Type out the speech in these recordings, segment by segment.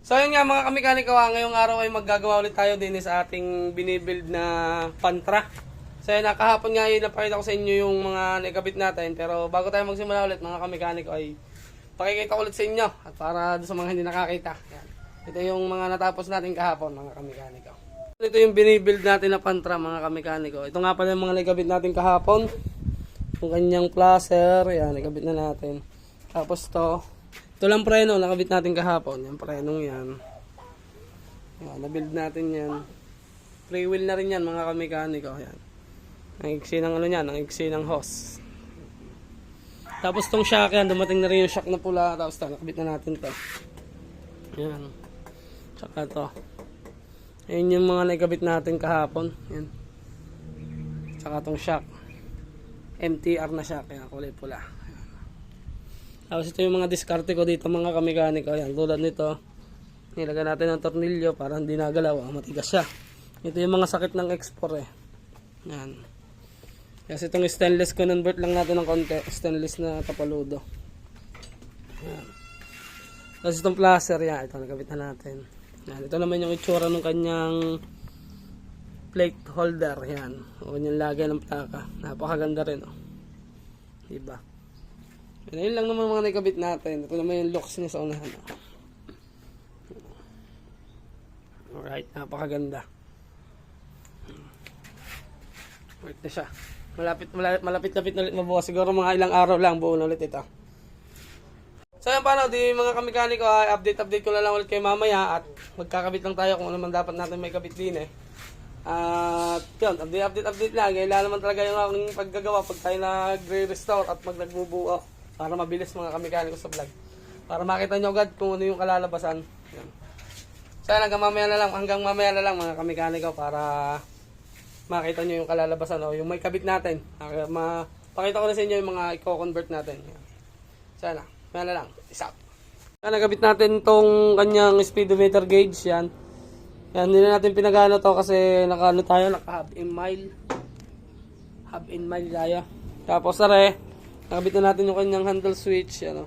So yun nga mga kamikaniko, ngayong araw ay maggagawa ulit tayo din sa ating binibuild na pantra. So yun, kahapon nga yun, napakita ko sa inyo yung mga nakabit natin. Pero bago tayo magsimula ulit mga kamikaniko ay pakikita ko ulit sa inyo. At para sa mga hindi nakakita. Yan. Ito yung mga natapos natin kahapon mga kamikaniko. Ito yung binibuild natin na pantra mga kamikaniko. Ito nga pala yung mga nakabit natin kahapon. Yung kanyang placer, yan, nakabit na natin. Tapos ito lang preno, nakabit natin kahapon. Yung prenong yan. Yan, nabuild natin yan. Free wheel na rin yan mga kamikaniko. Yan. Ang iksi ng ano yan, ang iksi ng hose. Tapos tong shock yan, dumating na rin yung shock na pula. Tapos nakabit na natin to. Yan. Tsaka to. Ayan yung mga nakabit natin kahapon. Yan. Tsaka tong shock. MTR na shock. Yan, kulay pula. Tapos ito yung mga diskarte ko dito mga kamikaniko. Ayan, tulad nito. Nilagyan natin ng tornilyo para hindi nagalaw. Matigas siya. Ito yung mga sakit ng export eh. Yan. Kasi itong stainless convert lang natin ng konti. Stainless na tapaludo. Yan. Tapos itong placer yan. Ito nakabit na natin. Yan. Ito naman yung itsura ng kanyang plate holder. Yan. O kanyang lagay ng plaka. Napakaganda rin. Oh. Diba? Yun lang naman mga nakabit natin. Ito naman yung looks niya sa unahan. Alright, napakaganda. Wait na siya. Malapit-lapit na ulit mabukas. Siguro mga ilang araw lang buo na ulit ito. So yan paano, di mga kamikaniko, update ko na lang ulit kay mamaya at magkakabit lang tayo kung ano man dapat natin may kabit din eh. At yun, update lang. Kailangan naman talaga yung aking paggagawa pag tayo nagre-restore at nagbubuo. Para mabilis mga kamikaniko sa vlog. Para makita nyo agad kung ano yung kalalabasan. Yan. So hanggang mamaya na lang mga kamikaniko para makita nyo yung kalalabasan o yung may kabit natin. Pakita ko na sa inyo yung mga i-convert natin. Yan. Sana, mamaya na lang. Peace out. Yan, nagabit natin tong kanyang speedometer gauge. Yan. Yan, hindi na natin pinagano to kasi naka hub in mile. Hub in mile tayo. Tapos nakabit na natin yung kanyang handle switch, ano.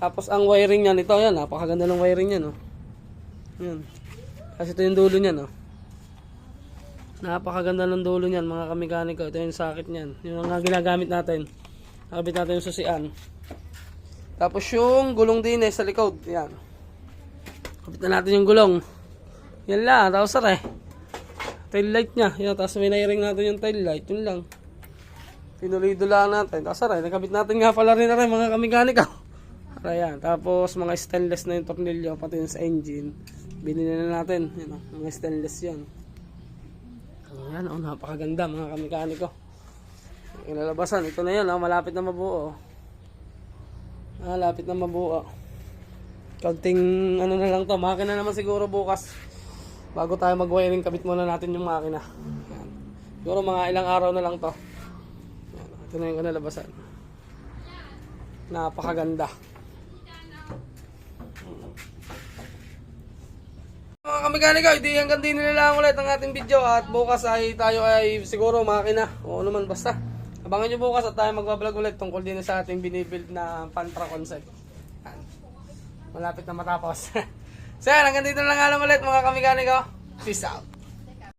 Tapos ang wiring niyan, ito yan, napakaganda ng wiring niyan, no. Yan. Kasi ito yung dulo niyan, no. Napakaganda ng dulo niyan, mga kamikaniko. Ito yung socket niyan. Yung mga ginagamit natin. Nakabit natin yung susian. Tapos yung gulong din sa likod, yan. Nakabit na natin yung gulong. Yan lang, tapos tail light niya. Yan, tapos may nairing natin yung tail light, yun lang. Pinulido lang natin. Tapos nakabit natin nga pala rin mga kamikaniko. Ayan. Tapos mga stainless na yung tornilyo. Pati yung sa engine. Binili na natin. Yan, mga stainless yan. Ayan. Napakaganda mga kamikaniko. Ilalabasan. Ito na yan. Malapit na mabuo. Malapit na mabuo. Kaunting ano na lang to. Makina naman siguro bukas. Bago tayo mag-wiring, kabit muna natin yung makina. Ayan. Siguro mga ilang araw na lang to. Ito na yung kanalabasan. Napakaganda. Mga kamikaniko, hindi hanggang din nila lang ulit ang ating video. At bukas tayo ay siguro makina. O naman basta. Abangan nyo bukas at tayo magbablog ulit tungkol din sa ating binibuild na pantra concept. Yan. Malapit na matapos. So yan, hanggang dito na lang ulit mga kamikaniko. Peace out.